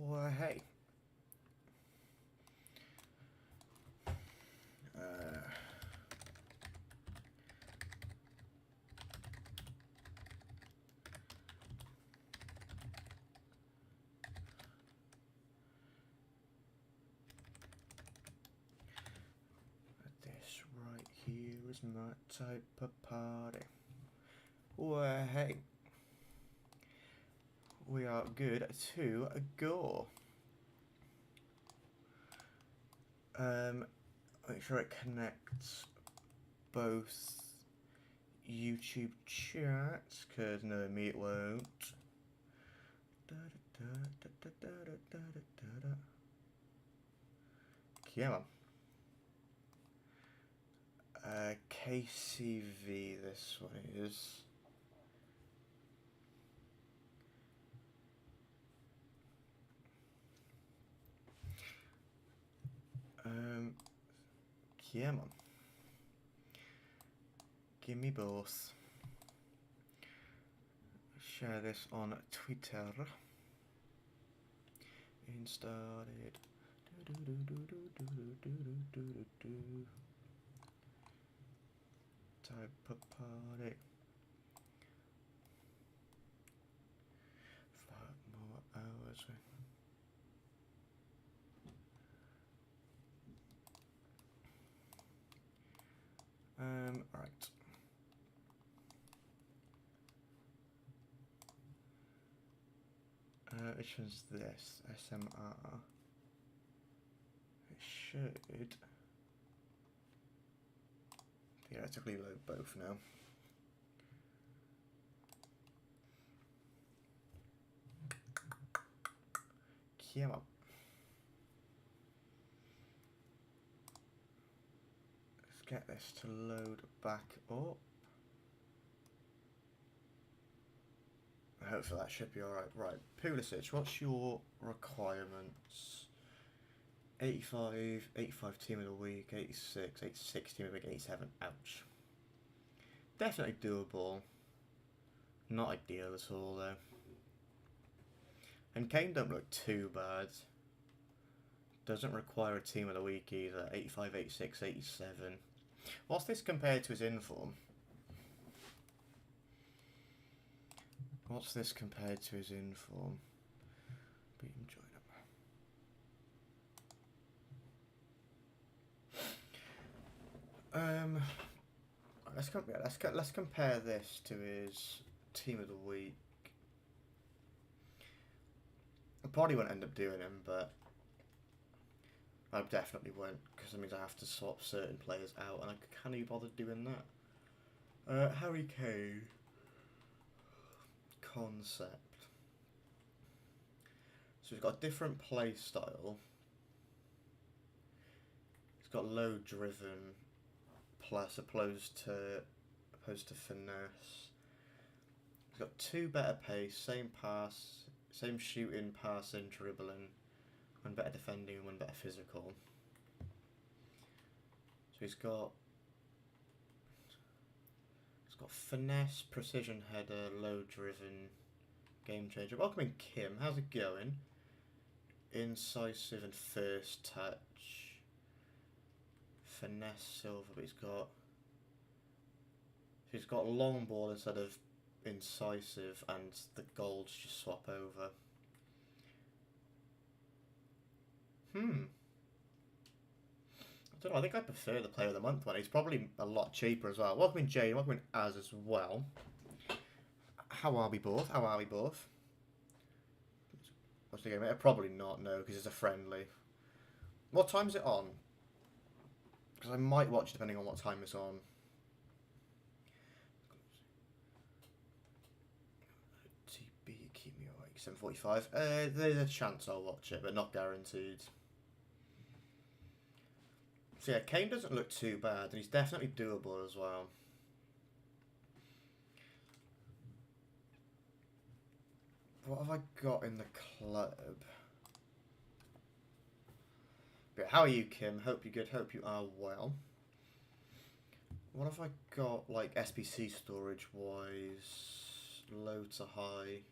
Well, hey. This right here is my type of party. Well, hey. We are good to go. Make sure it connects both YouTube chats, because no, me it won't. Come on. KCV, this one is. Come on. Give me both. Share this on Twitter. And started. Type of party. 5 more hours. Right. Which one's this? SMR. It should theoretically load both now. Come on. Let's get this to load back up. Hopefully that should be alright. Right, PULISIC, what's your requirements? 85 team of the week, 86 team of the week, 87. Ouch. Definitely doable. Not ideal at all though. And KANE don't look too bad. Doesn't require a team of the week either. 85, 86, 87. What's this compared to his inform? What's this compared to his inform? Beat him, join him. Let's compare this to his team of the week. I probably won't end up doing him, but I definitely won't, because that means I have to swap certain players out, and I can't be bothered doing that. Harry Kane. Concept. So he's got a different play style. He's got low driven plus opposed to finesse. He's got 2 better pace, same pass, same shooting, passing, dribbling, 1 better defending and 1 better physical. So he's got finesse, precision header, low driven, game changer. Welcome in, Kim. How's it going? Incisive and first touch. Finesse silver, but he's got long ball instead of incisive, and the golds just swap over. I don't know, I think I prefer the Player of the Month one. He's probably a lot cheaper as well. Welcome in, Jane. Welcome in, Az as well. How are we both? What's the game? Probably not, no, because it's a friendly. What time is it on? Because I might watch depending on what time it's on. TB, keep me awake. 7:45. There's a chance I'll watch it, but not guaranteed. So yeah, KANE doesn't look too bad, and he's definitely doable as well. What have I got in the club? But how are you, Kim? Hope you're good. Hope you are well. What have I got, like, SPC storage-wise? Low to high.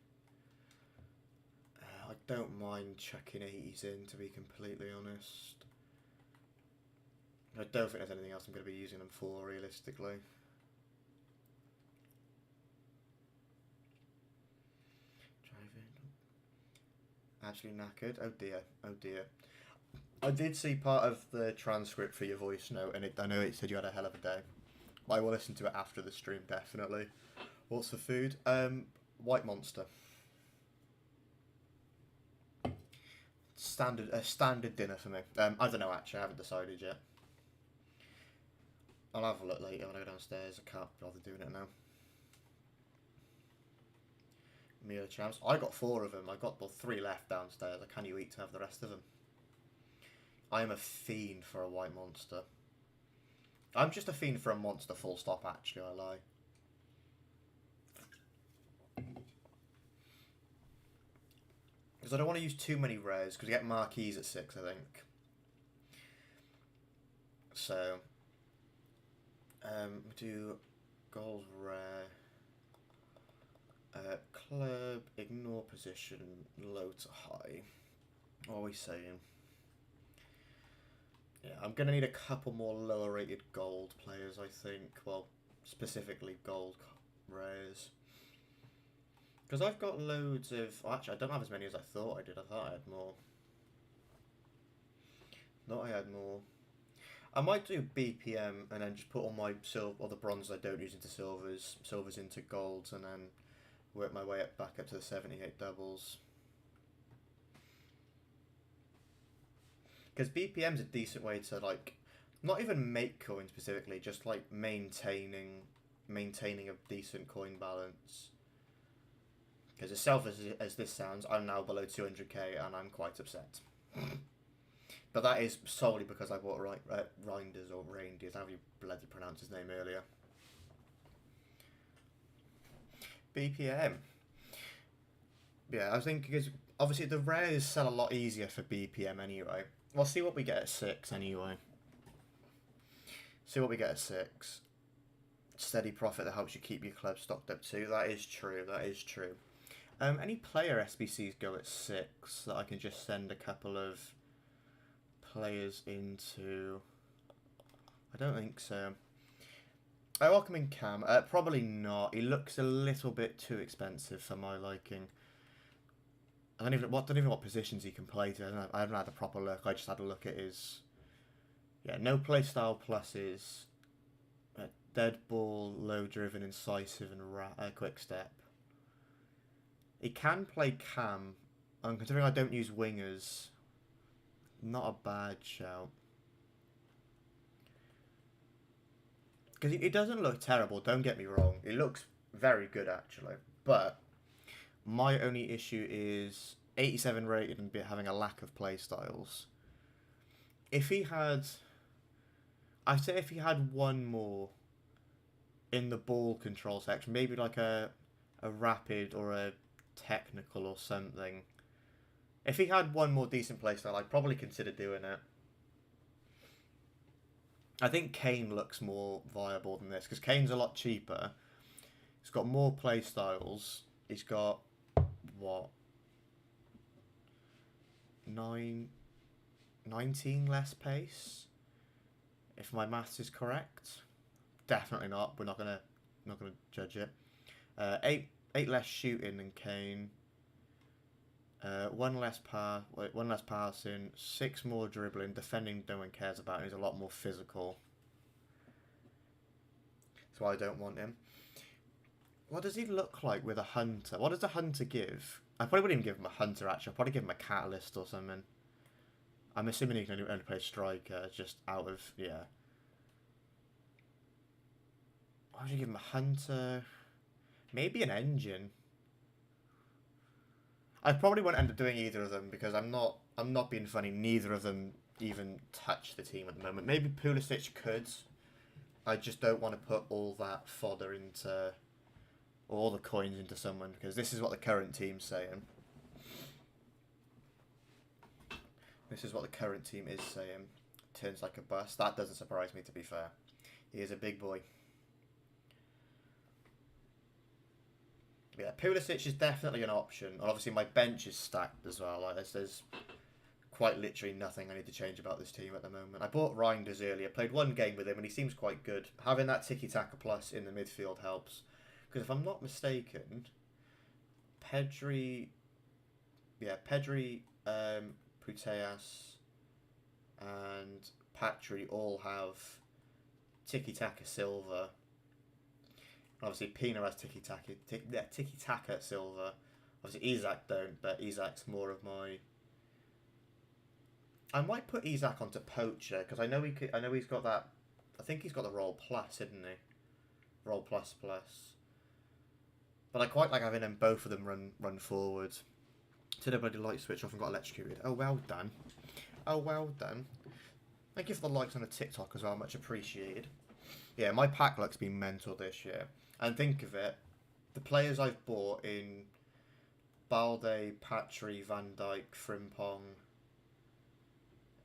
I don't mind chucking 80s in, to be completely honest. I don't think there's anything else I'm going to be using them for, realistically. Absolutely knackered. Oh dear, oh dear. I did see part of the transcript for your voice note, and I know it said you had a hell of a day. I will listen to it after the stream, definitely. What's the food? White Monster. Standard dinner for me. I don't know, actually, I haven't decided yet. I'll have a look later when I go downstairs. I can't bother doing it now. Meal of champs. I got 4 of them. I got 3 left downstairs. Can you eat to have the rest of them? I am a fiend for a White Monster. I'm just a fiend for a monster, full stop, actually, I lie. Because I don't want to use too many rares, because you get marquees at 6, I think. So, we do gold rare, club, ignore position, low to high. What are we saying? Yeah, I'm going to need a couple more lower rated gold players, I think. Well, specifically gold rares. Because I've got loads of... Well, actually, I don't have as many as I thought I did. I thought I had more. Thought I had more. I might do BPM and then just put all my silver, or the bronze I don't use into silvers into golds, and then work my way back up to the 78 doubles. Because BPM's a decent way to, like, not even make coins specifically, just like maintaining a decent coin balance. Because as selfish as this sounds, I'm now below 200k and I'm quite upset. But that is solely because I bought Reinders or Reindeers, however you bloody pronounce his name earlier. BPM. Yeah, I think because obviously the rares sell a lot easier for BPM anyway. We'll see what we get at 6 anyway. See what we get at 6. Steady profit that helps you keep your club stocked up too. That is true, that is true. Any player SBCs go at 6 that I can just send a couple of players into? I don't think so. I welcome in Cam. Probably not. He looks a little bit too expensive for my liking. I don't even know what positions he can play to. I haven't had a proper look. I just had a look at his... Yeah, no playstyle pluses. Dead ball, low driven, incisive, and quick step. He can play Cam. And considering I don't use wingers, not a bad shout. Because he doesn't look terrible, don't get me wrong. He looks very good, actually. But my only issue is 87 rated and having a lack of playstyles. If he had... I'd say if he had one more in the ball control section, maybe like a rapid or a technical or something. If he had one more decent playstyle, I'd probably consider doing it. I think KANE looks more viable than this, because KANE's a lot cheaper. He's got more playstyles. He's got, what, 19 less pace? If my maths is correct. Definitely not. We're not gonna judge it. 8 less shooting than KANE. 1 less passing, 6 more dribbling, defending no one cares about, and he's a lot more physical. That's why I don't want him. What does he look like with a hunter? What does the hunter give? I probably wouldn't even give him a hunter, actually. I'd probably give him a catalyst or something. I'm assuming he can only play striker, just out of, yeah. Why would you give him a hunter? Maybe an engine. I probably won't end up doing either of them because I'm not being funny. Neither of them even touch the team at the moment. Maybe Pulisic could. I just don't want to put all that fodder into, all the coins into someone, because this is what the current team's saying. This is what the current team is saying. Turns like a bust. That doesn't surprise me, to be fair. He is a big boy. Yeah, Pulisic is definitely an option. And obviously my bench is stacked as well. Like there's quite literally nothing I need to change about this team at the moment. I bought Reinders earlier, played one game with him, and he seems quite good. Having that tiki-taka plus in the midfield helps. Because if I'm not mistaken, Pedri, Puteas, and Patry all have tiki-taka silver. Obviously, Pina has tiki-taka silver. Obviously, Isak don't, but Isak's more of my... I might put Isak onto Poacher, because I know he's got that... I think he's got the Roll Plus, isn't he? Roll Plus Plus. But I quite like having them, both of them run forward. Did everybody light switch off and got electrocuted? Oh, well done. Oh, well done. Thank you for the likes on the TikTok as well, much appreciated. Yeah, my pack luck's been mental this year. And think of it, the players I've bought in Balde, Patry, Van Dijk, Frimpong,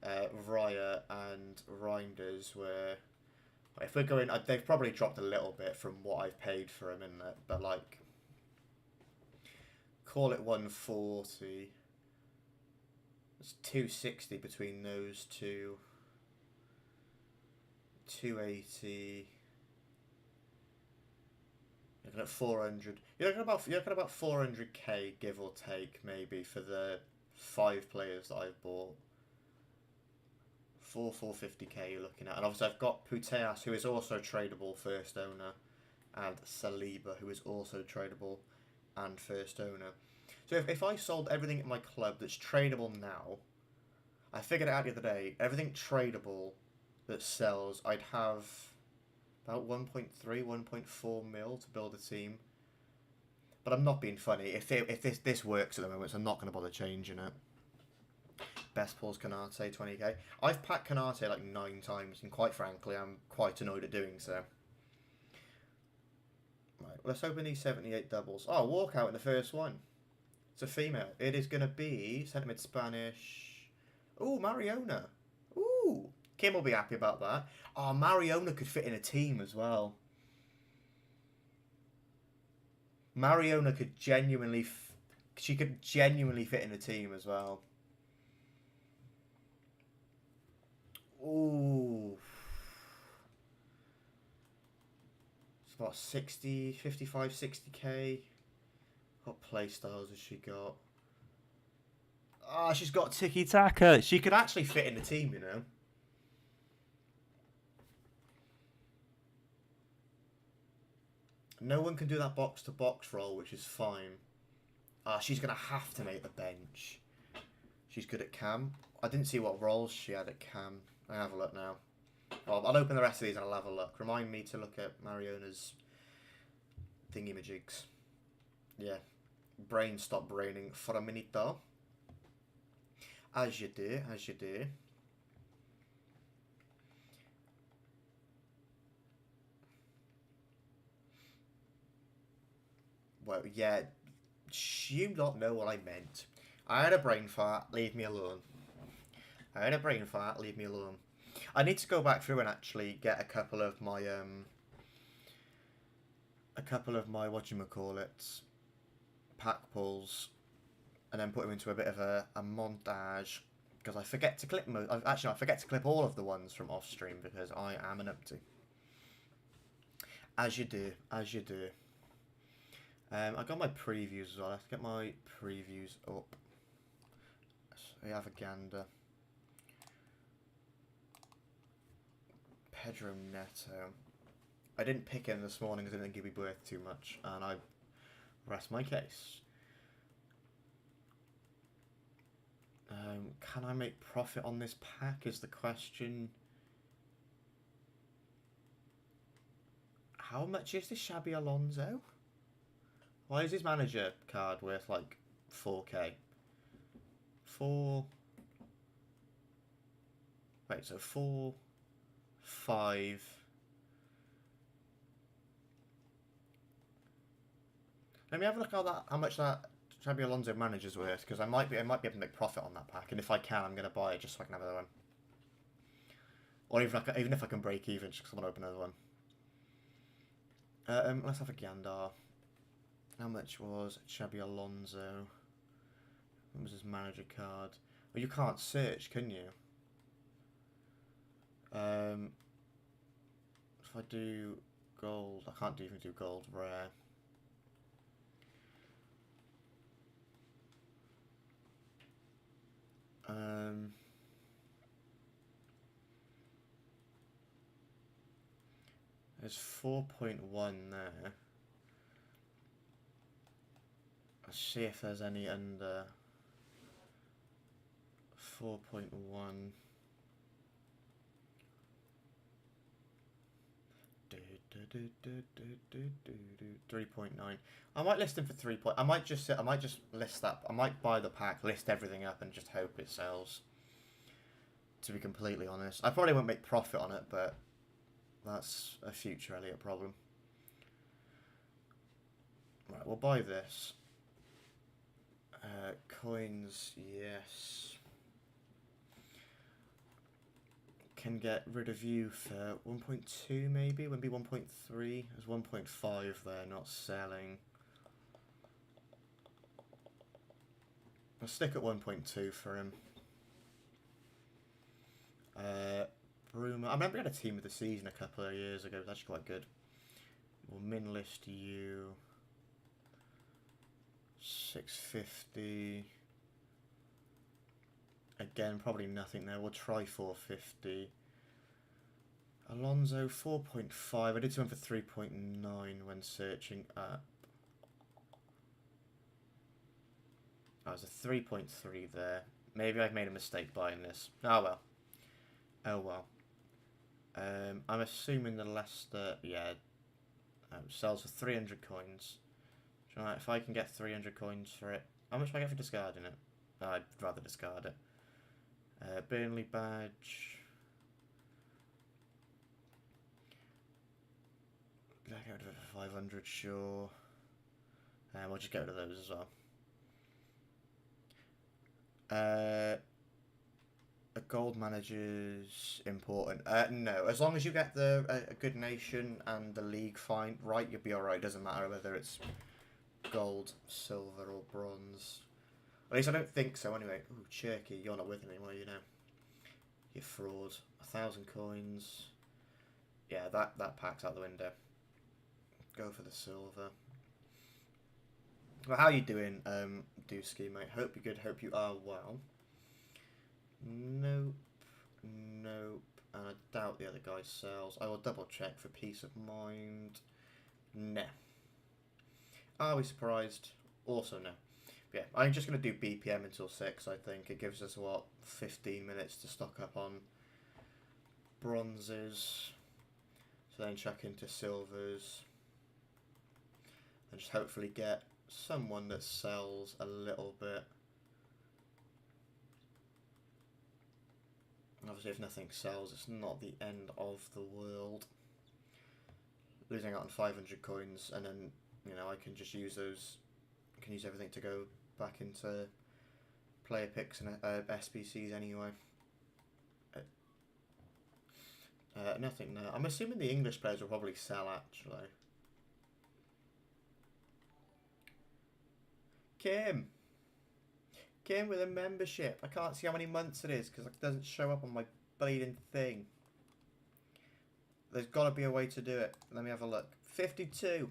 Raya and Reinders were... If we're going... They've probably dropped a little bit from what I've paid for them, isn't it? But like... Call it 140. It's 260 between those two. 280... You're looking at 400. You're looking at about 400k, give or take, maybe, for the 5 players that I've bought. 450k you're looking at. And obviously I've got Puteas, who is also tradable first owner, and Saliba, who is also tradable and first owner. So if I sold everything at my club that's tradable now, I figured it out the other day, everything tradable that sells, I'd have about 1.3, 1.4 mil to build a team. But I'm not being funny. If this works at the moment, so I'm not going to bother changing it. Best pulls Kanate, 20k. I've packed Kanate like 9 times, and quite frankly, I'm quite annoyed at doing so. Right, let's open these 78 doubles. Oh, walkout in the first one. It's a female. It is going to be centre mid Spanish. Ooh, Mariona. Ooh. Kim will be happy about that. Oh, Mariona could fit in a team as well. Mariona could genuinely... She could genuinely fit in a team as well. Ooh. It's about 60, 55, 60k. What play styles has she got? Ah, she's got tiki-taka. She could actually fit in the team, you know. No one can do that box-to-box roll, which is fine. Ah, she's going to have to make the bench. She's good at cam. I didn't see what roles she had at cam. I'll have a look now. Well, I'll open the rest of these and I'll have a look. Remind me to look at Mariona's thingy-majigs. Yeah. Brain stop braining for a minute though. As you do, as you do. Well, yeah, you not know what I meant. I had a brain fart, leave me alone. I had a brain fart, leave me alone. I need to go back through and actually get a couple of my, whatchamacallit, pack pulls, and then put them into a bit of a montage, because I forget to clip I forget to clip all of the ones from off stream, because I am an numpty. As you do, as you do. I got my previews as well. Let's get my previews up. So we have a gander. Pedro Neto. I didn't pick him this morning because I didn't think he'd be worth too much, and I rest my case. Can I make profit on this pack is the question. How much is this Xabi Alonso? Why is his manager card worth like 4k? 4... Wait, so 4, 5... Let me have a look at how much that Xabi Alonso manager's worth, because I might be able to make profit on that pack, and if I can, I'm going to buy it just so I can have another one. Or even if I can break even, just because I want to open another one. Let's have a gander. How much was Xabi Alonso? What was his manager card? Well, you can't search, can you? If I do gold, I can't even do gold rare. There's 4.1 there. Let's see if there's any under 4.1. 3.9. I might list them for 3. I might just list that. I might buy the pack, list everything up, and just hope it sells. To be completely honest, I probably won't make profit on it, but that's a future Elliot problem. Right, we'll buy this. Coins, yes. Can get rid of you for 1.2 maybe, wouldn't be 1.3. There's 1.5 there, not selling. I'll stick at 1.2 for him. Bruno, I remember we had a team of the season a couple of years ago. That's quite good. We'll min list you. 650. Again, probably nothing there. We'll try 450. Alonso 4.5. I did something for 3.9 when searching up. Oh, there's a 3.3 there. Maybe I've made a mistake buying this. Oh well. Oh well. I'm assuming the Leicester, yeah, sells for 300 coins. Right, if I can get 300 coins for it, how much do I get for discarding it? Oh, I'd rather discard it. Burnley badge. Did I get rid of it for 500? Sure. We'll just get rid of those as well. A gold manager's important. No, as long as you get a good nation and the league fine, right, you'll be alright. Doesn't matter whether it's gold, silver, or bronze. At least I don't think so, anyway. Ooh, Cherky, you're not with me anymore, you know. You fraud. 1,000 coins. Yeah, that pack's out the window. Go for the silver. Well, how you doing, Dusky, mate? Hope you're good. Hope you are well. Nope. Nope. And I doubt the other guy sells. I will double check for peace of mind. Nah. Are we surprised? Also no. But yeah, I'm just going to do BPM until 6, I think. It gives us, what, 15 minutes to stock up on bronzes. So then chuck into silvers. And just hopefully get someone that sells a little bit. Obviously, if nothing sells, it's not the end of the world. Losing out on 500 coins, and then, you know, I can just use those. I can use everything to go back into player picks and SBCs anyway. Nothing there. I'm assuming the English players will probably sell, actually. Kim! Kim with a membership. I can't see how many months it is because it doesn't show up on my bleeding thing. There's got to be a way to do it. Let me have a look. 52.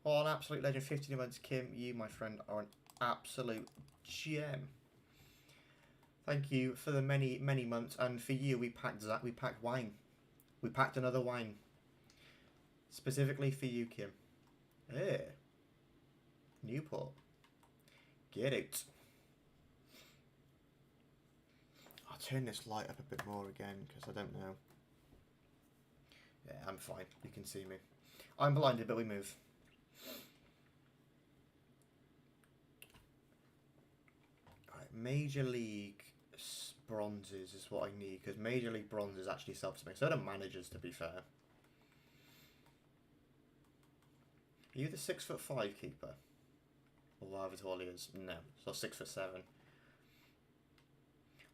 Oh, an absolute legend. 52 months. Kim, you, my friend, are an absolute gem. Thank you for the many, many months. And for you, we packed that. We packed wine. We packed another wine. Specifically for you, Kim. Eh. Newport. Get out. I'll turn this light up a bit more again because I don't know. Yeah, I'm fine. You can see me. I'm blinded, but we move. Right, Major League bronzes is what I need because Major League bronzes actually sell to me. So do managers, to be fair. Are you the 6'5" keeper? Or whatever tall he is? No, so 6'7".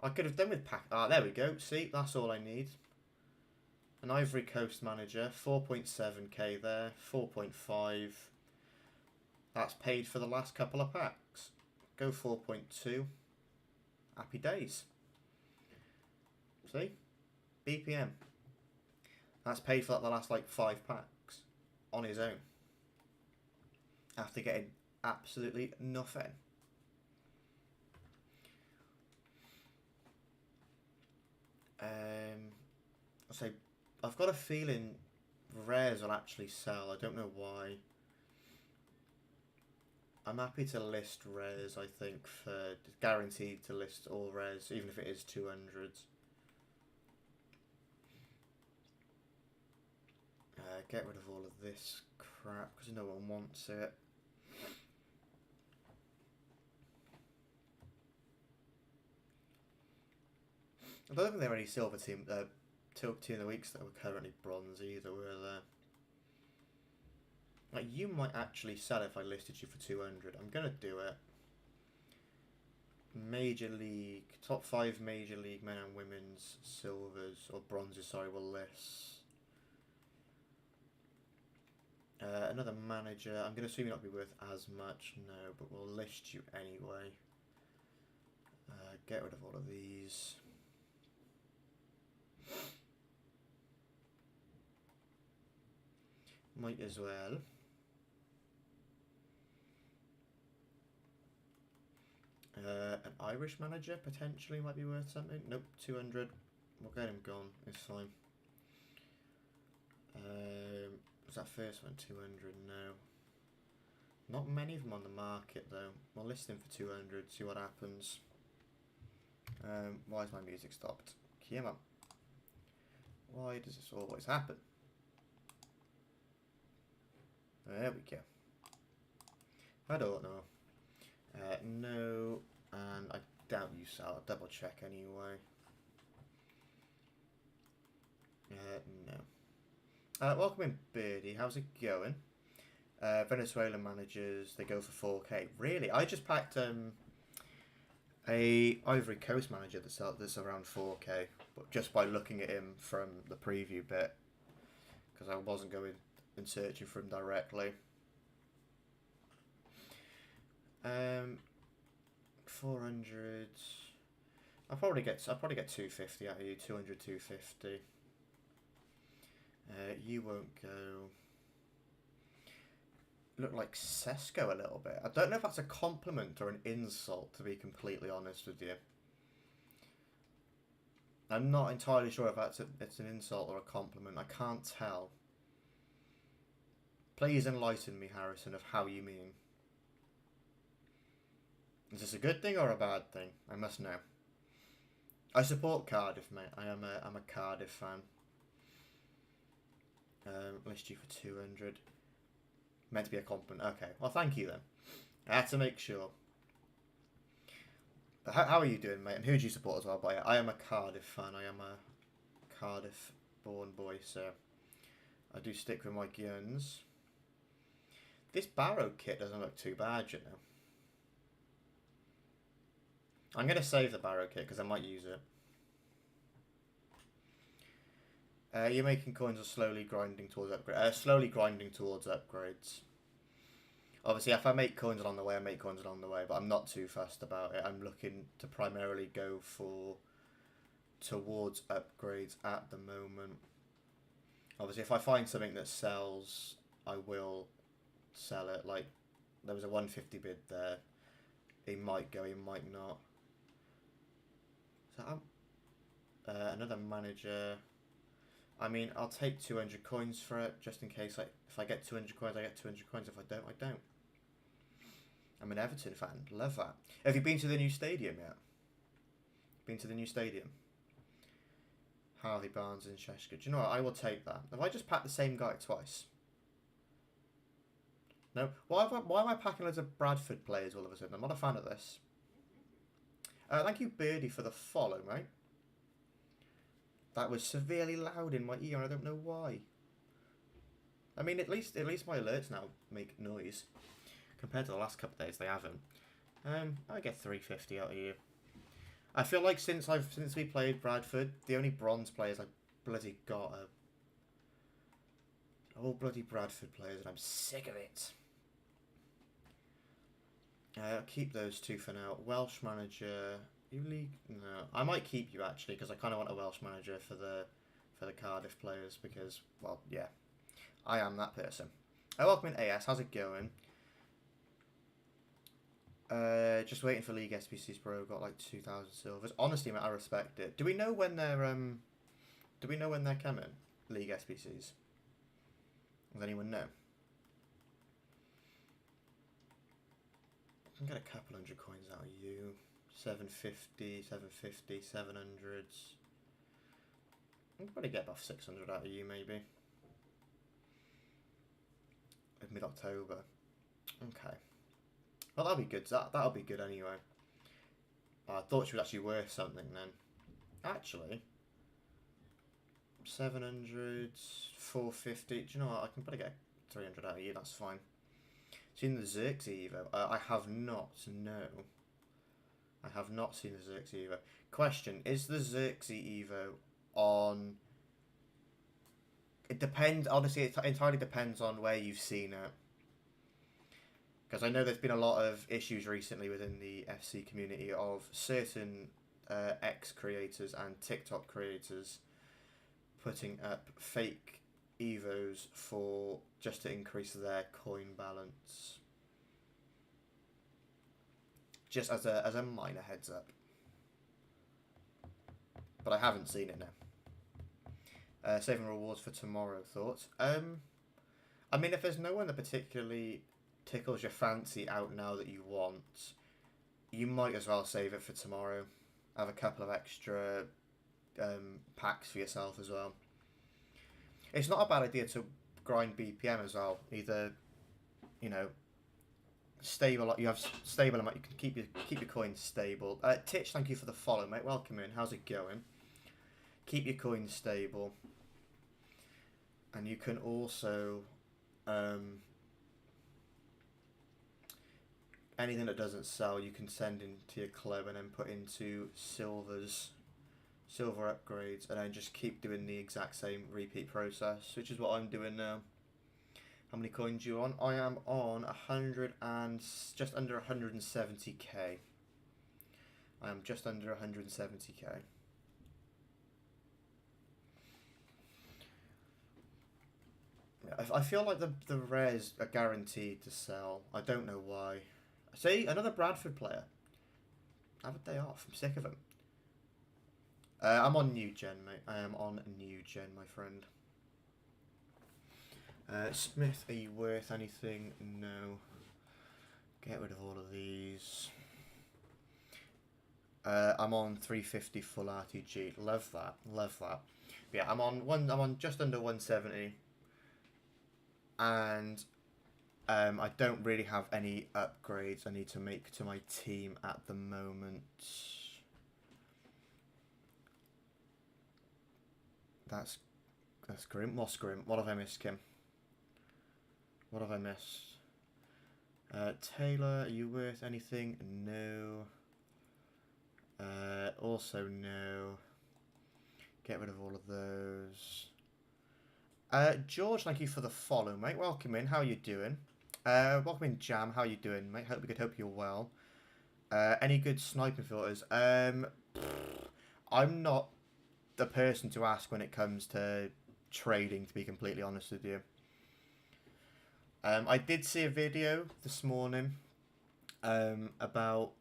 I could have done with pack. Ah, there we go. See, that's all I need. An Ivory Coast manager, 4.7k there, 4.5. That's paid for the last couple of packs. Go 4.2. Happy days. See? BPM. That's paid for the last like 5 packs on his own. After getting absolutely nothing. So I've got a feeling rares will actually sell. I don't know why. I'm happy to list rares, I think, for guaranteed to list all rares, even if it is 200s. Get rid of all of this crap because no one wants it. I don't think there are any silver team of the weeks that were currently bronze either, were there? Like, you might actually sell if I listed you for 200. I'm gonna do it. Major League, top 5 Major League men and women's silvers, or bronzes, sorry, will list. Another manager. I'm going to assume you're not be worth as much, no, but we'll list you anyway. Get rid of all of these. Might as well. An Irish manager potentially might be worth something. Nope, 200. We'll get him gone. It's fine. Was that first one 200? No. Not many of them on the market though. We'll list him for 200. See what happens. Why has my music stopped? Come on. Why does this always happen? There we go. I don't know. No, and I doubt you sell. I'll double check anyway. No. Welcome in, Birdie. How's it going? Venezuelan managers, they go for 4K. Really? I just packed a Ivory Coast manager that's around 4K, but just by looking at him from the preview bit, because I wasn't going and searching for him directly. 400. I'll probably get 250 out of you. 200, 250. You won't go. Look like Sesko a little bit. I don't know if that's a compliment or an insult, to be completely honest with you. I'm not entirely sure if it's an insult or a compliment. I can't tell. Please enlighten me, Harrison, of how you mean. Is this a good thing or a bad thing? I must know. I support Cardiff, mate. I'm a Cardiff fan. List you for 200. Meant to be a compliment. Okay. Well, thank you then. I had to make sure. But how are you doing, mate? And who do you support as well? But I am a Cardiff fan. I am a Cardiff-born boy, so I do stick with my guns. This Barrow kit doesn't look too bad, you know. I'm going to save the Barrow kit because I might use it. You're making coins or slowly grinding towards upgrades. Obviously, if I make coins along the way, I make coins along the way, but I'm not too fussed about it. I'm looking to primarily go towards upgrades at the moment. Obviously, if I find something that sells, I will sell it. Like, there was a 150 bid there. He might go, he might not. So another manager. I mean, I'll take 200 coins for it, just in case. Like, if I get 200 coins, I get 200 coins. If I don't, I don't. I'm an Everton fan. Love that. Have you been to the new stadium yet? Been to the new stadium? Harvey Barnes and Sheshko. Do you know what? I will take that. Have I just packed the same guy twice? No? Why am I packing loads of Bradford players all of a sudden? I'm not a fan of this. Thank you, Birdie, for the follow, mate. That was severely loud in my ear, and I don't know why. I mean, at least my alerts now make noise. Compared to the last couple of days, they haven't. I get 350 out of you. I feel like since we played Bradford, the only bronze players I bloody got are all bloody Bradford players, and I'm sick of it. I'll keep those two for now. Welsh manager. You league? No, I might keep you actually because I kind of want a Welsh manager for the Cardiff players because, well, yeah, I am that person. Welcome in AS. How's it going? Just waiting for League SBCs, bro. Got like 2,000 silvers. Honestly, mate, I respect it. Do we know when they're coming? League SBCs. Does anyone know? I can get a couple hundred coins out of you. 750, 750, 700s. I can probably get about 600 out of you, maybe. Mid-October. Okay. Well, that'll be good. That'll be good anyway. I thought she was actually worth something then. Actually, 700, 450. Do you know what? I can probably get 300 out of you. That's fine. Seen the Xerxes Evo? I have not. No. I have not seen the Xerxes Evo. Question: is the Xerxes Evo on? It depends. Honestly, it entirely depends on where you've seen it. Because I know there's been a lot of issues recently within the FC community of certain X creators and TikTok creators putting up fake Evos for just to increase their coin balance. Just as a minor heads up. But I haven't seen it now. Saving rewards for tomorrow, thoughts? I mean, if there's no one that particularly tickles your fancy out now that you want, you might as well save it for tomorrow. Have a couple of extra packs for yourself as well. It's not a bad idea to grind BPM as well. Either, you know, stable. You have stable amount. You can keep your coins stable. Titch, thank you for the follow, mate. Welcome in. How's it going? Keep your coins stable, and you can also anything that doesn't sell, you can send into your club and then put into silver upgrades, and then just keep doing the exact same repeat process, which is what I'm doing now. How many coins are you on? I am on 100 and just under 170k. I am just under 170k. I feel like the rares are guaranteed to sell. I don't know why. See, another Bradford player. Have a day off. I'm sick of him. I'm on new gen, mate. I am on new gen, my friend. Smith, are you worth anything? No. Get rid of all of these. I'm on 350 full RTG. Love that. Love that. But yeah, I'm on just under 170. And I don't really have any upgrades I need to make to my team at the moment. That's grim. What's grim? What have I missed, Kim? What have I missed? Taylor, are you worth anything? No. Also no. Get rid of all of those. George, thank you for the follow, mate. Welcome in. How are you doing? Welcome in, Jam. How are you doing, mate? Hope you're well. Any good sniping filters? I'm not the person to ask when it comes to trading, to be completely honest with you. I did see a video this morning about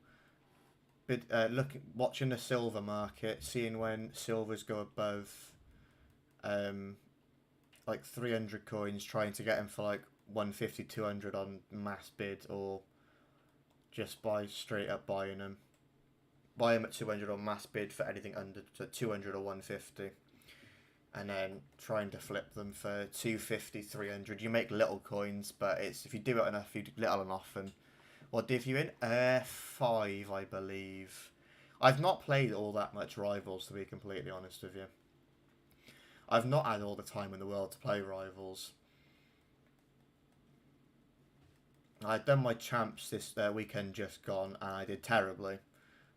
watching the silver market, seeing when silvers go above like 300 coins, trying to get them for like 150, 200 on mass bid, or just straight up buying them. Buy them at 200 on mass bid for anything under 200 or 150. And then trying to flip them for 250, 300. You make little coins, but it's if you do it enough, you do little and often. What div you in? 5, I believe. I've not played all that much Rivals, to be completely honest with you. I've not had all the time in the world to play Rivals. I'd done my champs this weekend just gone, and I did terribly.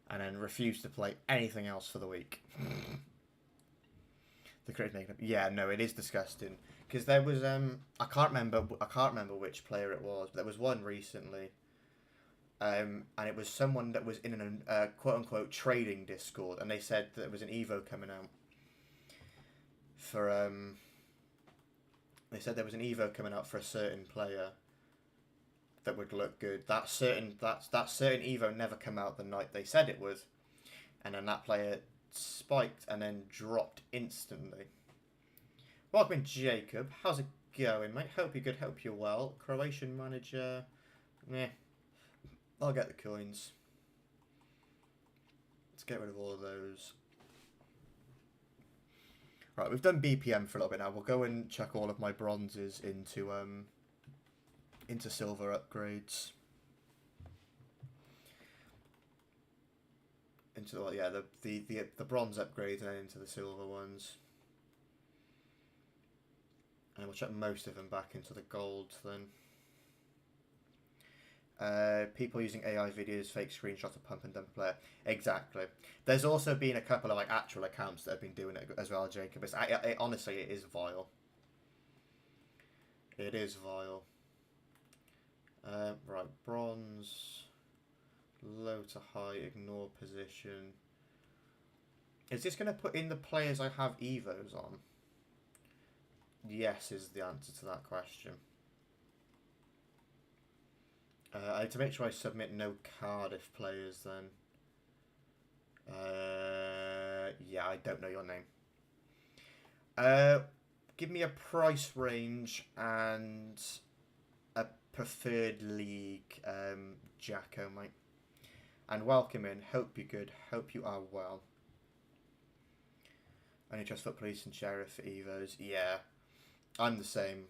And then refused to play anything else for the week. The critic negative. Yeah, no, it is disgusting. Because there was I can't remember which player it was, but there was one recently and it was someone that was in an quote-unquote trading Discord, and they said that there was an Evo coming out for they said there was an Evo coming out for a certain player that would look good. That certain Evo never came out the night they said it would, and then that player spiked and then dropped instantly. Welcome, Jacob. How's it going, mate? Hope you're good. Hope you're well. Croatian manager. Meh. I'll get the coins. Let's get rid of all of those. Right, we've done BPM for a little bit now. We'll go and check all of my bronzes into silver upgrades. Into the bronze upgrades and then into the silver ones. And we'll check most of them back into the golds then. People using AI videos, fake screenshots of pump and dump a player. Exactly. There's also been a couple of like actual accounts that have been doing it as well, Jacob. Honestly, it is vile. It is vile. Right, bronze. Low to high, ignore position. Is this going to put in the players I have Evos on? Yes is the answer to that question. I need to make sure I submit no Cardiff players then. Yeah, I don't know your name. Give me a price range and a preferred league, Jacko, mate. And welcome in. Hope you're good. Hope you are well. Only trust for police and sheriff for Evos. Yeah, I'm the same.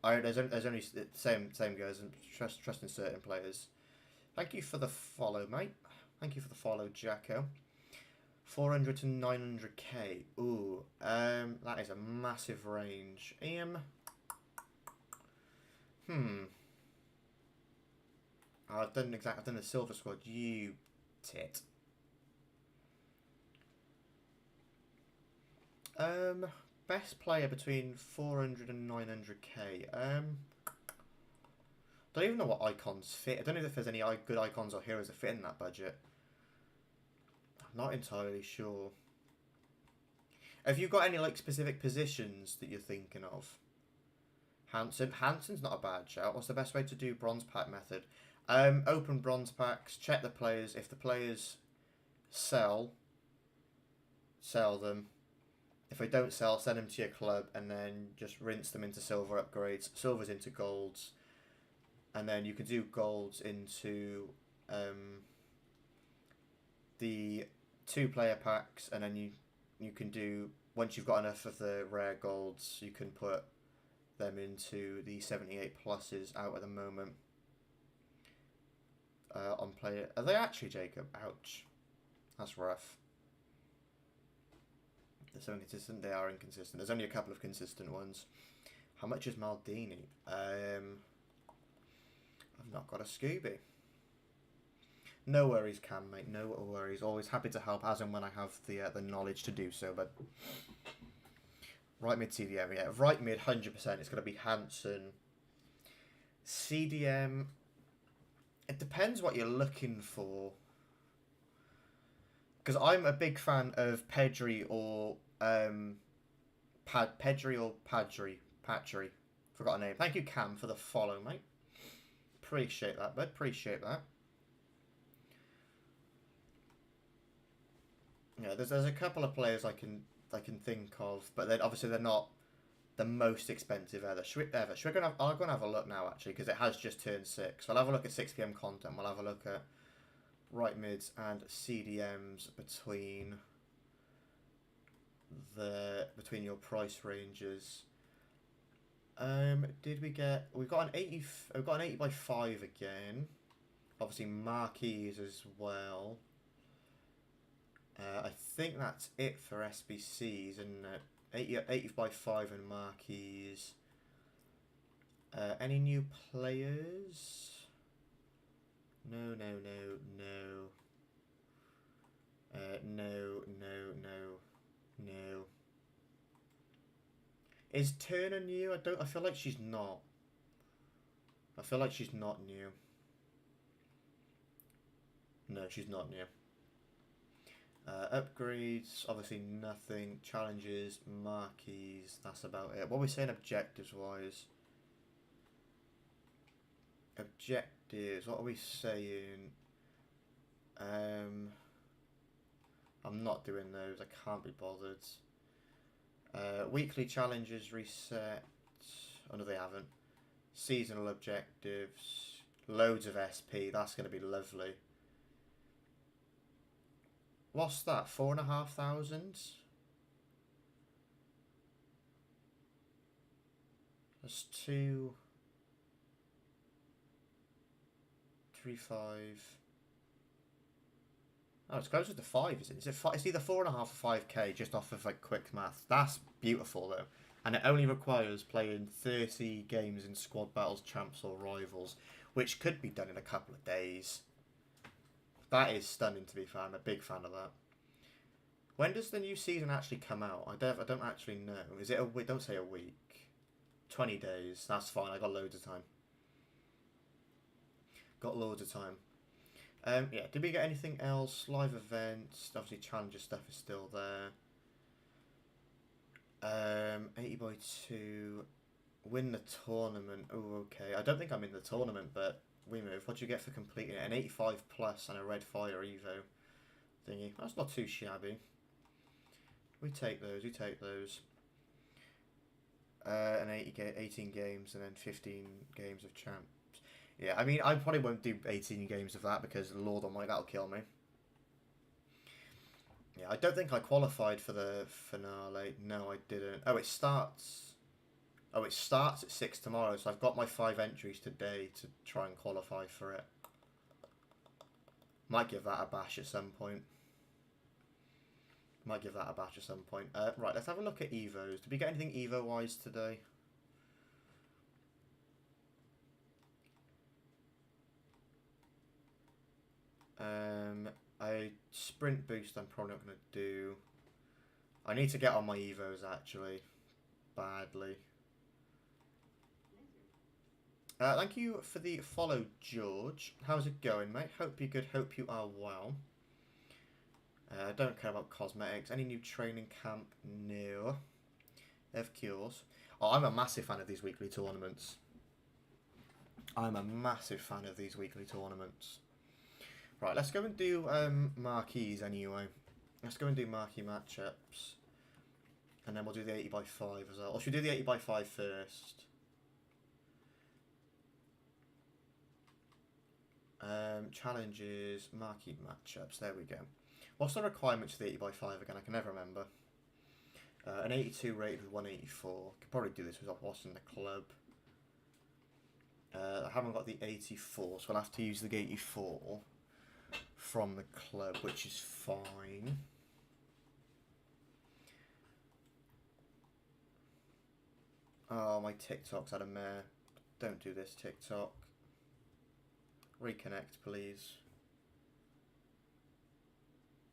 There's only same goes, and trust in certain players. Thank you for the follow, mate. Thank you for the follow, Jacko. 400 to 900k. Ooh, that is a massive range. I've done the silver squad. You tit. Best player between 400 and 900k. Don't even know what icons fit. I don't know if there's any good icons or heroes that fit in that budget. I'm not entirely sure. Have you got any like specific positions that you're thinking of? Hansen's not a bad shout. What's the best way to do bronze pack method? Open bronze packs, check the players. If the players sell them. If they don't sell, send them to your club and then just rinse them into silver upgrades, silvers into golds, and then you can do golds into the 2-player packs, and then you can do, once you've got enough of the rare golds, you can put them into the 78 pluses out at the moment on player. Are they actually, Jacob? Ouch. That's rough. They're so inconsistent. They are inconsistent. There's only a couple of consistent ones. How much is Maldini? I've not got a Scooby. No worries, Cam, mate. No worries. Always happy to help as and when I have the knowledge to do so. But right mid CDM, yeah. Right mid, 100%. It's going to be Hansen. CDM. It depends what you're looking for. Because I'm a big fan of Pedri or Padri. Forgot a name. Thank you, Cam, for the follow, mate. Appreciate that, bud. Appreciate that. Yeah, there's a couple of players I can think of, but then obviously they're not the most expensive ever. Should we go? I'll go and have a look now actually, because it has just turned 6. So I'll have a look at 6 PM content. We'll have a look at right mids and CDMs between your price ranges. We've got an 80 by 5 again. Obviously marquees as well. I think that's it for SBCs, isn't it? 80 by 5 and marquees. Any new players? No. No. Is Turner new? I feel like she's not. I feel like she's not new. No, she's not new. Upgrades, obviously nothing. Challenges, marquees, that's about it. What are we saying objectives-wise? Objectives, what are we saying? I'm not doing those, I can't be bothered. Weekly challenges reset. Oh no, they haven't. Seasonal objectives. Loads of SP, that's going to be lovely. What's that? 4,500? That's 2, 3, 5. Oh, it's closer to 5, is it? It's either 4.5 or 5k just off of like quick math. That's beautiful though. And it only requires playing 30 games in squad battles, champs or rivals, which could be done in a couple of days. That is stunning, to be fair. I'm a big fan of that. When does the new season actually come out? I don't actually know. Is it a week? Don't say a week. 20 days. That's fine. I got loads of time. Got loads of time. Yeah, did we get anything else? Live events. Obviously, challenger stuff is still there. 80 by 2. Win the tournament. Oh, okay. I don't think I'm in the tournament, but we move. What do you get for completing it? An 85 plus and a red fire evo thingy. That's not too shabby. We take those. We take those. And 18 games and then 15 games of champs. Yeah, I mean, I probably won't do 18 games of that because Lord Almighty, that'll kill me. Yeah, I don't think I qualified for the finale. No, I didn't. Oh, it starts. Oh, it starts at 6 tomorrow, so I've got my 5 entries today to try and qualify for it. Might give that a bash at some point. Right, let's have a look at Evos. Did we get anything Evo-wise today? A sprint boost I'm probably not going to do. I need to get on my Evos, actually. Badly. Thank you for the follow, George. How's it going, mate? Hope you're good. Hope you are well. I don't care about cosmetics. Any new training camp? No. Of course. Oh, I'm a massive fan of these weekly tournaments. Right, let's go and do marquees anyway. Let's go and do marquee matchups. And then we'll do the 80 by 5 as well. Or should we do the 80 by 5 first? Challenges, marquee matchups. There we go. What's the requirements for the 80 by 5 again? I can never remember. An 82 rated with 184. Could probably do this with what's in the club. I haven't got the 84, so I'll have to use the 84 from the club, which is fine. Oh, my TikTok's had a mare. Don't do this, TikTok. Reconnect, please.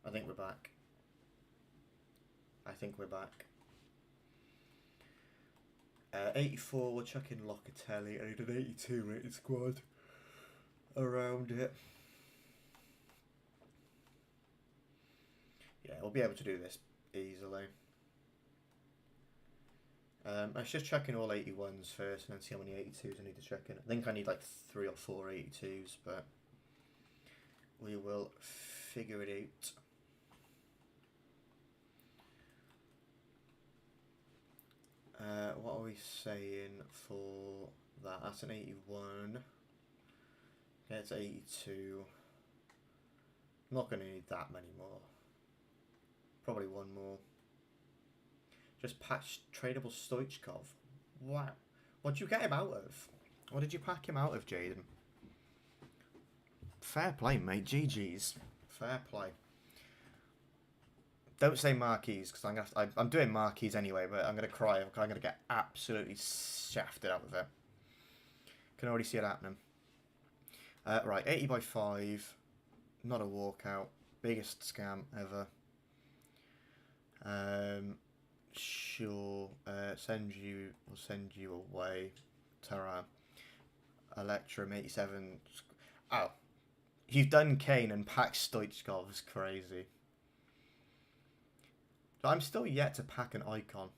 I think we're back. 84, we're chucking Locatelli. I need an 82 rated squad around it. Yeah, we'll be able to do this easily. Let's just chuck in all 81s first and then see how many 82s I need to chuck in. I think I need like 3 or 4 82s, but we will figure it out. What are we saying for that? That's an 81. Yeah, it's 82. I'm not going to need that many more. Probably one more. Just patch tradable Stoichkov. Wow. What did you get him out of? What did you pack him out of, Jaden? Fair play, mate. GG's. Fair play. Don't say marquees, because I'm doing marquees anyway, but I'm going to cry. I'm going to get absolutely shafted out of it. Can already see it happening. Right, 80 by 5. Not a walkout. Biggest scam ever. Sure. We'll send you away. Terra. Electrum 87. Oh. You've done Kane and packed Stoichkov's crazy. But I'm still yet to pack an icon.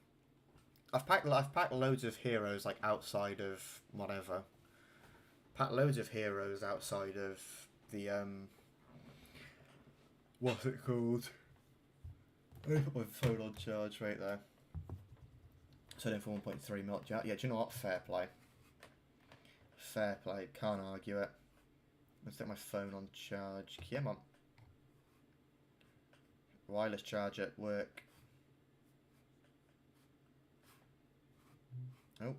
I've packed loads of heroes like outside of whatever. Packed loads of heroes outside of the what's it called? Let me put my phone on charge right there. So then for 1.3 mil. Yeah, do you know what? Fair play. Fair play. Can't argue it. Let's take my phone on charge. Come on. Wireless charge at work. Oh.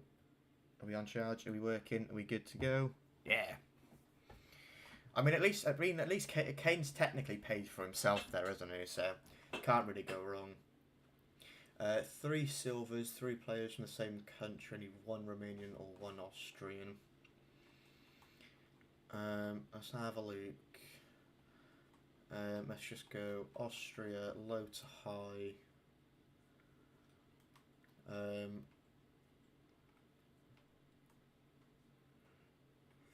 Are we on charge? Are we working? Are we good to go? Yeah. I mean, at least Kane's technically paid for himself there, isn't he? So can't really go wrong. 3 silvers, 3 players from the same country, only 1 Romanian or 1 Austrian. Let's have a look. Let's just go Austria, low to high.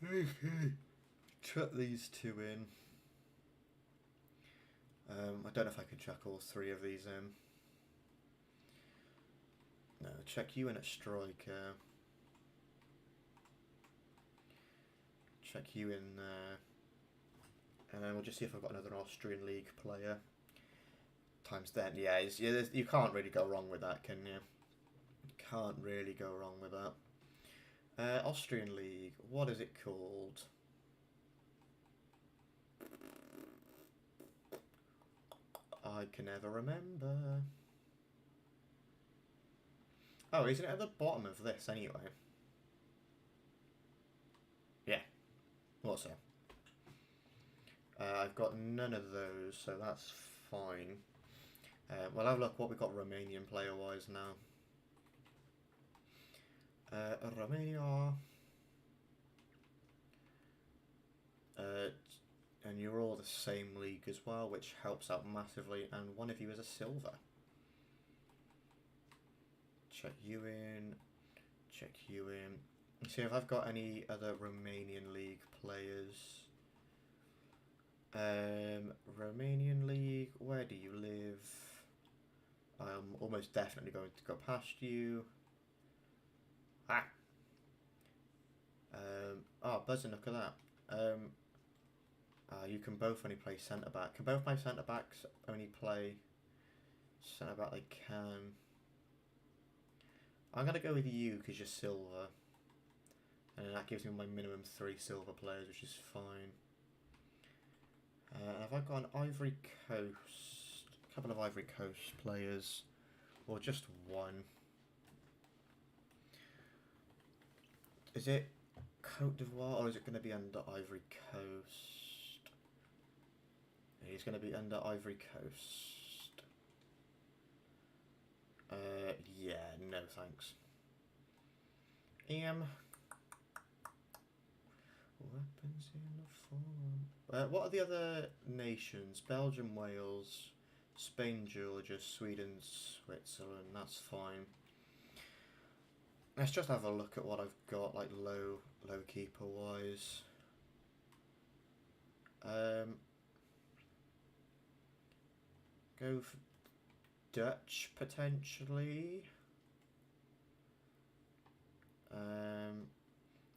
Okay. Chuck these 2 in. I don't know if I can chuck all 3 of these in. No, check you in at striker. Check you in there. And then we'll just see if I've got another Austrian league player. Times 10. Yeah, you can't really go wrong with that, can you? Can't really go wrong with that. Austrian league. What is it called? I can never remember. Oh, isn't it at the bottom of this anyway? Yeah. What's that? I've got none of those, so that's fine. We'll have a look what we've got Romanian player-wise now. Romania. And you're all the same league as well, which helps out massively. And one of you is a silver. Check you in. Check you in. Let's see if I've got any other Romanian league players. Romanian league, where do you live? I'm almost definitely going to go past you. Buzzing, look at that. You can both only play centre back. Can both my centre backs only play centre back? They can. I'm gonna go with you because you're silver, and that gives me my minimum 3 silver players, which is fine. Have I got an Ivory Coast? A couple of Ivory Coast players, or just 1? Is it Cote d'Ivoire or is it going to be under Ivory Coast? He's going to be under Ivory Coast. Yeah, no thanks. Weapons in the form. What are the other nations? Belgium, Wales, Spain, Georgia, Sweden, Switzerland. That's fine. Let's just have a look at what I've got, like low keeper wise. Go for Dutch potentially.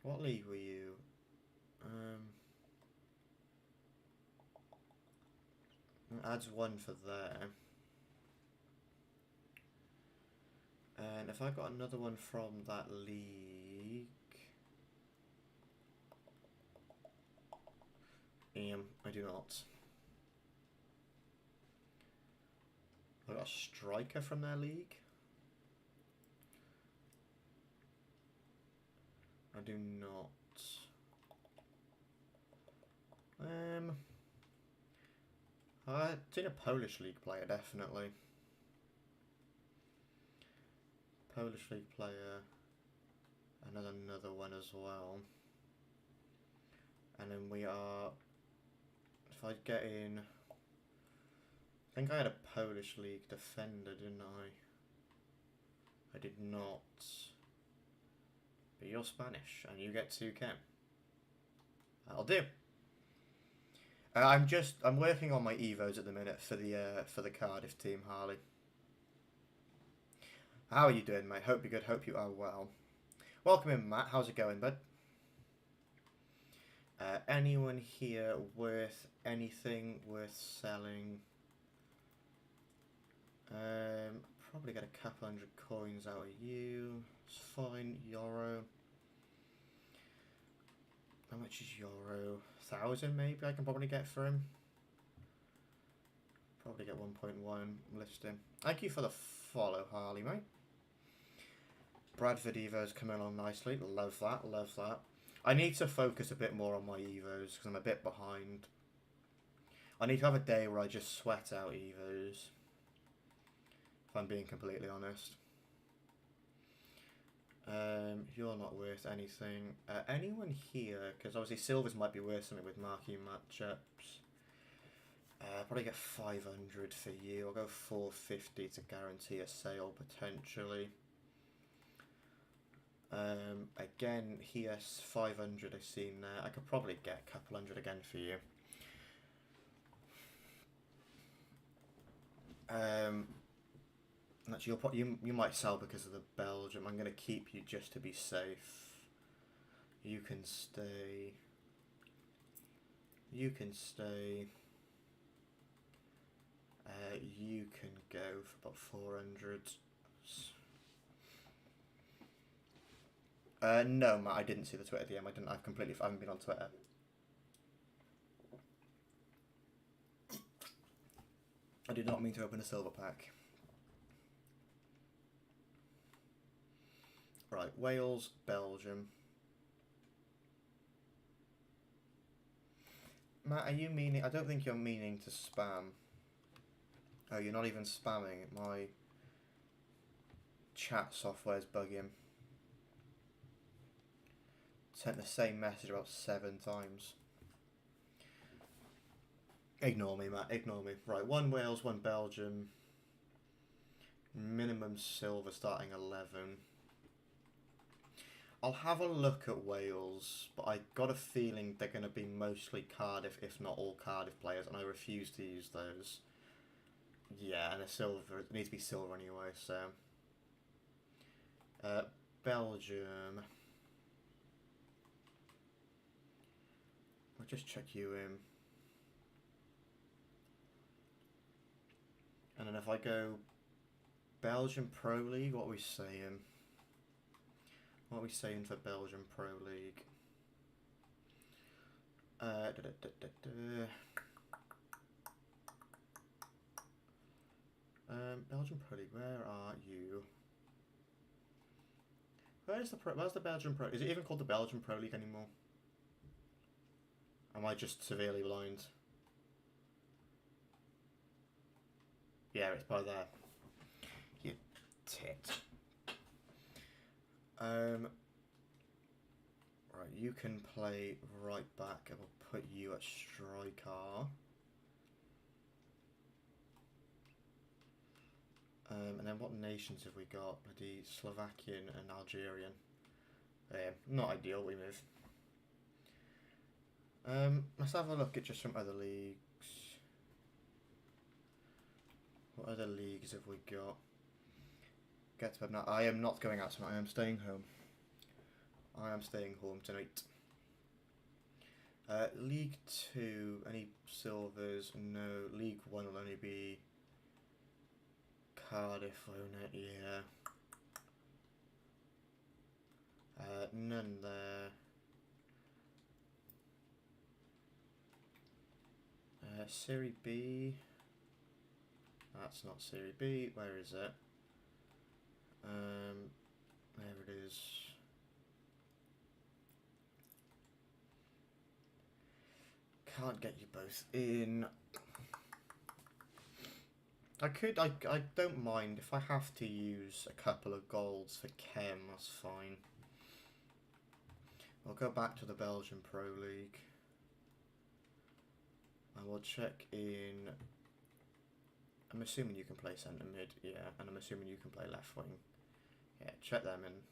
What league were you? Adds 1 for there. And if I got another one from that league, I do not. I got a striker from their league. I do not. I've seen a Polish league player, definitely. Polish league player, and then another one as well. And then we are, if I get in, I think I had a Polish league defender, didn't I? I did not. But you're Spanish, and you get 2K. That'll do. I'm working on my Evos at the minute for the Cardiff team, Harley. How are you doing, mate? Hope you're good. Hope you are well. Welcome in, Matt. How's it going, bud? Anyone here worth anything worth selling? Probably get a couple hundred coins out of you. It's fine. Euro. How much is Euro? 1,000 maybe I can probably get for him. Probably get 1.1 listing. Thank you for the follow, Harley, mate. Bradford Evo's coming along nicely. Love that, love that. I need to focus a bit more on my Evos because I'm a bit behind. I need to have a day where I just sweat out Evos. If I'm being completely honest. You're not worth anything. Anyone here? Because obviously silvers might be worth something with marquee matchups. Probably get 500 for you. I'll go 450 to guarantee a sale potentially. Again, here 500 I've seen there. I could probably get a couple hundred again for you. Actually, you might sell because of the Belgium. I'm going to keep you just to be safe. You can stay. You can stay. You can go for about 400. No, Matt, I didn't see the Twitter DM. I haven't been on Twitter. I did not mean to open a silver pack. Right, Wales, Belgium. Matt, are you meaning... I don't think you're meaning to spam. Oh, you're not even spamming. My chat software's bugging. Sent the same message about 7 times. Ignore me, Matt. Ignore me. Right, 1 Wales, 1 Belgium. Minimum silver starting 11. I'll have a look at Wales, but I got a feeling they're going to be mostly Cardiff, if not all Cardiff players, and I refuse to use those. Yeah, and a silver. It needs to be silver anyway, so... Belgium... I'll just check you in. And then if I go Belgium Pro League, what are we saying? What are we saying for Belgium Pro League? Belgium Pro League, where are you? Where's the Belgium Pro? Is it even called the Belgium Pro League anymore? Am I just severely blind? Yeah, it's by there. You tit. Right, you can play right back. I will put you at striker. And then what nations have we got? Bloody Slovakian and Algerian. Not ideal, we move. Let's have a look at just some other leagues. What other leagues have we got? Get to bed now. I am not going out tonight. I am staying home. I am staying home tonight. League 2, any silvers? No. League 1 will only be Cardiff, won't it? Yeah. None there. Serie B. That's not Serie B. Where is it? There it is. Can't get you both in. I don't mind if I have to use a couple of golds for Chem, that's fine. I'll go back to the Belgian Pro League. I will check in. I'm assuming you can play centre mid, yeah, and I'm assuming you can play left wing. Yeah, check them in.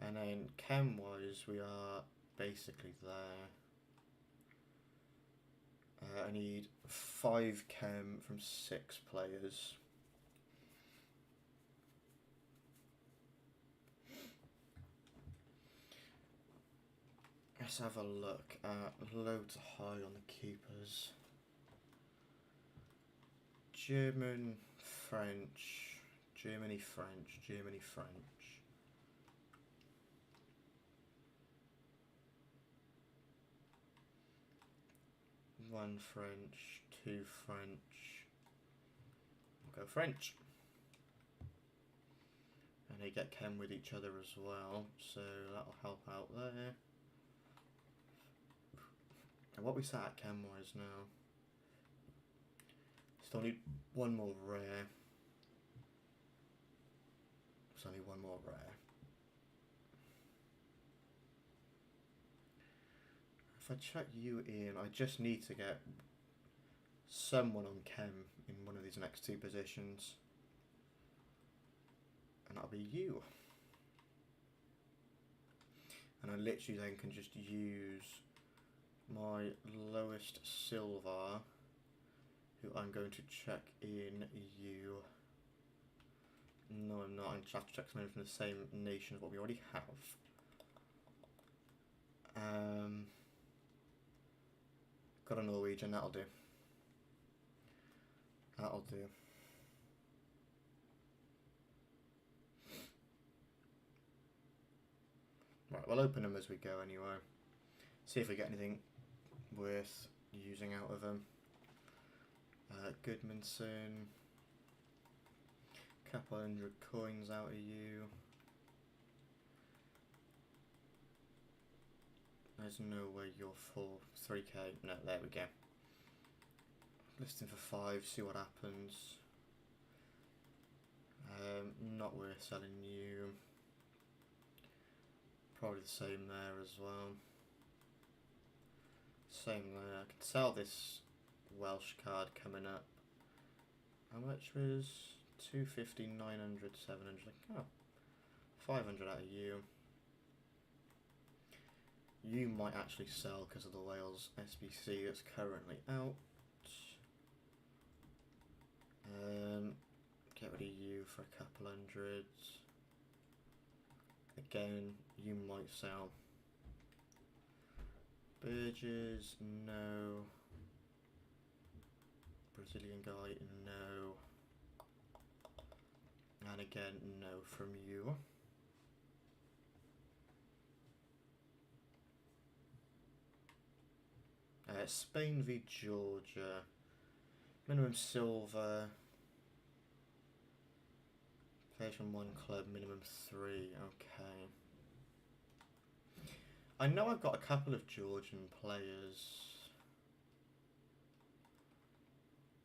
And then Chem wise, we are basically there. need 5 chem from 6 players. Let's have a look at loads high on the keepers. German, French, Germany, French, Germany, French. One French, 2 French. We'll go French. And they get chem with each other as well, so that'll help out there. And what we sat at chem wise now? Still need one more rare. There's only one more rare. If I chuck you in, I just need to get someone on chem in one of these next 2 positions. And that'll be you. And I literally then can just use my lowest silver, who I'm going to check in you. No, I'm not. I'm just have to check someone from the same nation as what we already have. Got a Norwegian, that'll do. That'll do. Right, we'll open them as we go anyway. See if we get anything worth using out of them. Goodmanson. Couple hundred coins out of you. There's no way you're full. 3k. No, there we go. Listing for 5, see what happens. Not worth selling you. Probably the same there as well. Same there. I can sell this Welsh card coming up. How much was 250, 900, 700? Oh, 500 out of you. You might actually sell because of the Wales SBC that's currently out. Get rid of you for a couple hundred. Again, you might sell. Burgess, no. Brazilian guy, no. And again, no from you. Spain v Georgia. Minimum silver. Players from 1 club, minimum 3. Okay. I know I've got a couple of Georgian players.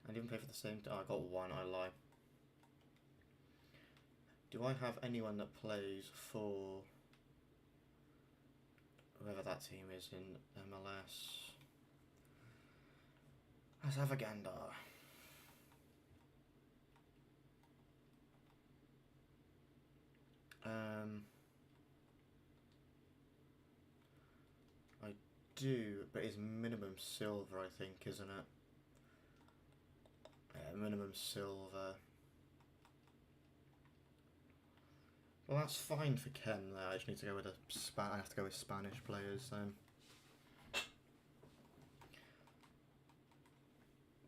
I didn't play for the same time. Oh, I got one, I lie. Do I have anyone that plays for whoever that team is in MLS? Let's have a gander. I do, but it's minimum silver, I think, isn't it? Yeah, minimum silver. Well, that's fine for Ken there. I just need to go with I have to go with Spanish players then.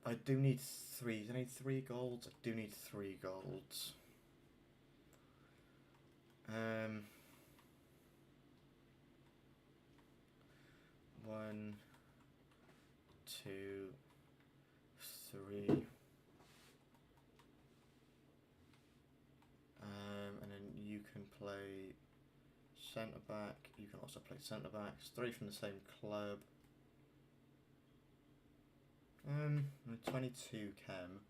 I do need 3. Do I need 3 golds? I do need 3 golds. 1, 2, 3. And then you can play centre back. You can also play centre backs. 3 from the same club. 22 chem.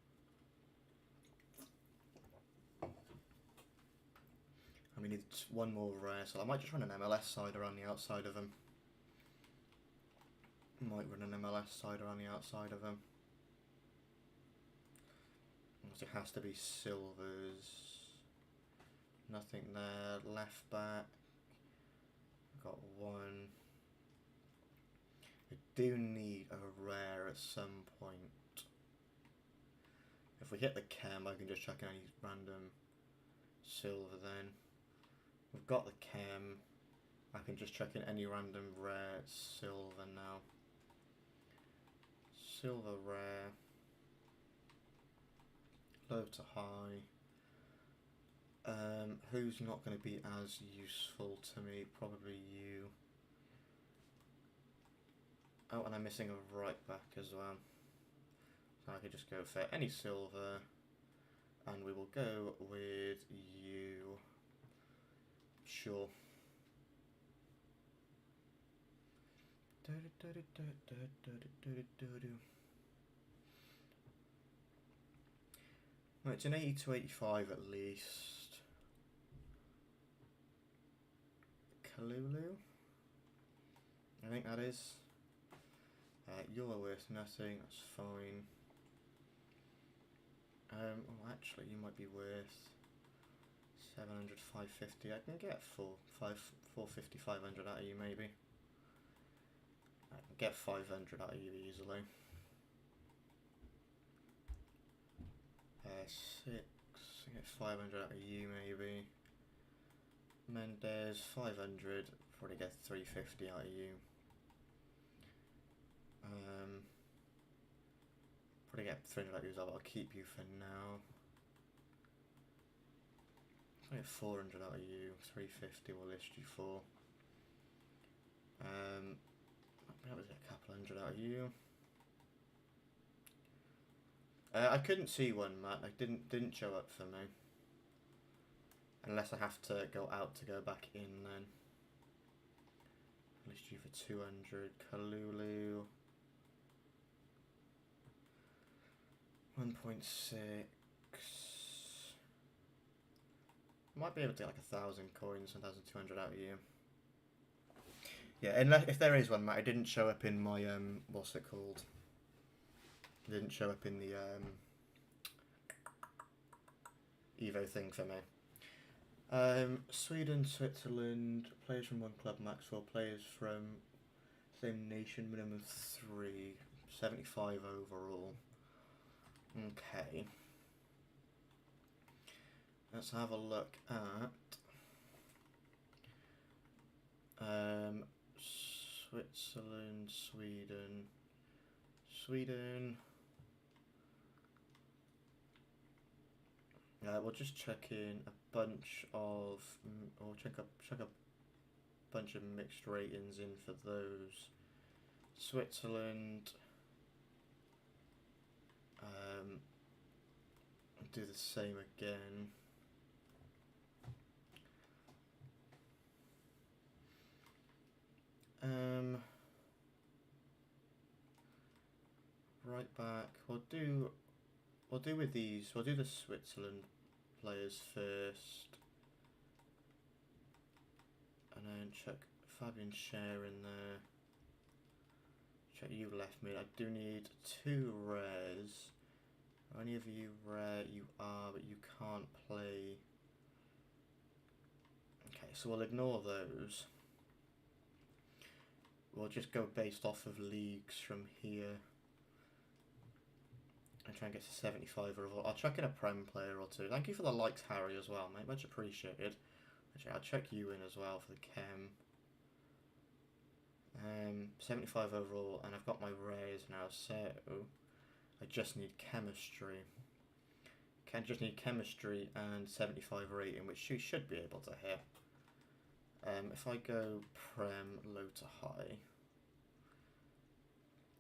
And we need 1 more rare, so I might just run an MLS side around the outside of them. Might run an MLS side around the outside of them. It has to be silvers. Nothing there. Left back. Got 1. I do need a rare at some point. If we hit the chem, I can just chuck in any random silver then. We've got the chem. I can just chuck in any random rare silver now. Silver rare. Low to high. Who's not going to be as useful to me? Probably you. Oh, and I'm missing a right back as well. So I could just go for any silver. And we will go with you. Sure. Right, it's an 80 to 85 at least. Kalulu? I think that is. You're worth nothing, that's fine. Oh, actually, you might be worth 700, 550. I can get 450, 500 out of you, maybe. I can get 500 out of you easily. 6. I get 500 out of you, maybe. Mendes, 500. Probably get 350 out of you. Probably get 300 out of you as well, but I'll keep you for now. I get 400 out of you. 350 we'll list you for. That was a couple hundred out of you. I couldn't see one, Matt. Like didn't show up for me. Unless I have to go out to go back in then. List you for 200. Kalulu. 1.6. Might be able to get like 1,000 coins, 1,200 out of you. Yeah, unless if there is one, Matt, it didn't show up in my what's it called? It didn't show up in the Evo thing for me. Sweden, Switzerland, players from one club, Maxwell, players from same nation, minimum 3, 75 overall. Okay. Let's have a look at Switzerland, Sweden. We'll just check in a bunch of, or check a bunch of mixed ratings in for those. Switzerland. Do the same again. Right back. We'll do with these. We'll do the Switzerland players first, and then check Fabian Scher in there. Check you left mid. I do need 2 rares. Are any of you rare? You are, but you can't play. Okay, so we'll ignore those. We'll just go based off of leagues from here. And try and get to 75 overall. I'll chuck in a Prem player or 2. Thank you for the likes, Harry, as well, mate. Much appreciated. Actually, I'll check you in as well for the chem. 75 overall, and I've got my rares now, so I just need chemistry. Can just need chemistry and 75 rating, which you should be able to hit. If I go Prem, low to high.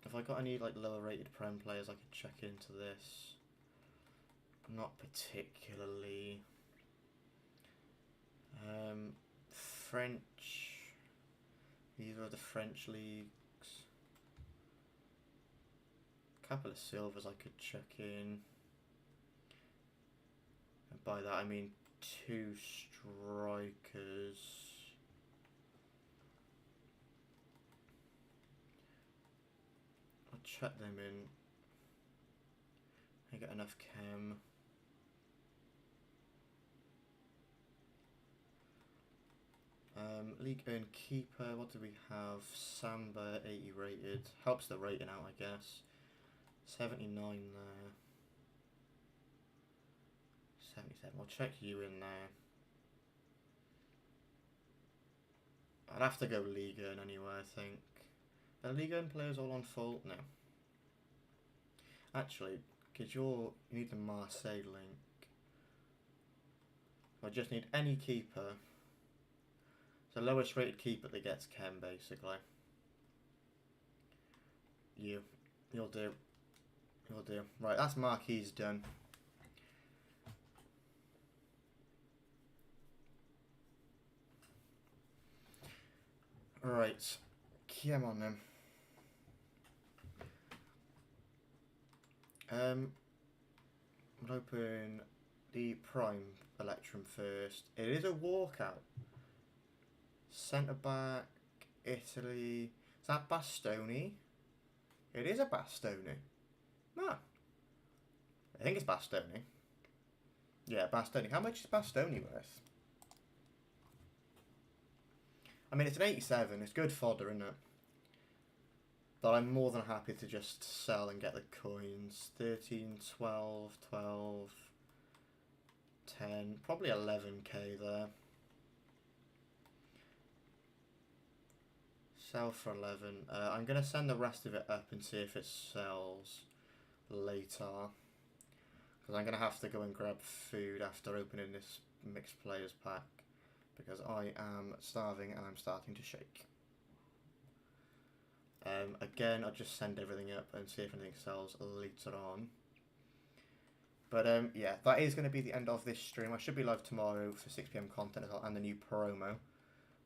If I got any like lower rated Prem players, I could check into this. Not particularly. French. Either of the French leagues. A couple of silvers I could check in. And by that I mean 2 strikers. I'll check them in. I get enough chem. League earn keeper, what do we have? Samba, 80 rated. Helps the rating out, I guess. 79 there. 77. We'll check you in there. I'd have to go Liga anyway, I think. Are Liga players all on full? No. Actually, because you need the Marseille link. I just need any keeper. It's the lowest rated keeper that gets Ken, basically. You'll do. You'll do. Right, that's Marquis done. Right, come on then. We'll open the Prime Electrum first. It is a walkout. Centre back, Italy. Is that Bastoni? It is a Bastoni. No. I think it's Bastoni. Yeah, Bastoni. How much is Bastoni worth? I mean, it's an 87. It's good fodder, isn't it? But I'm more than happy to just sell and get the coins. 13, 12, 12, 10. Probably 11k there. Sell for 11. I'm going to send the rest of it up and see if it sells later. Because I'm going to have to go and grab food after opening this mixed players pack. Because I am starving and I'm starting to shake. Again, I'll just send everything up and see if anything sells later on. But yeah, that is going to be the end of this stream. I should be live tomorrow for 6 PM content as well and the new promo.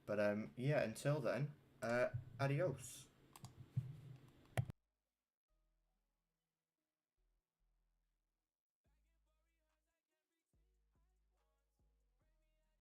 But yeah, until then, adios.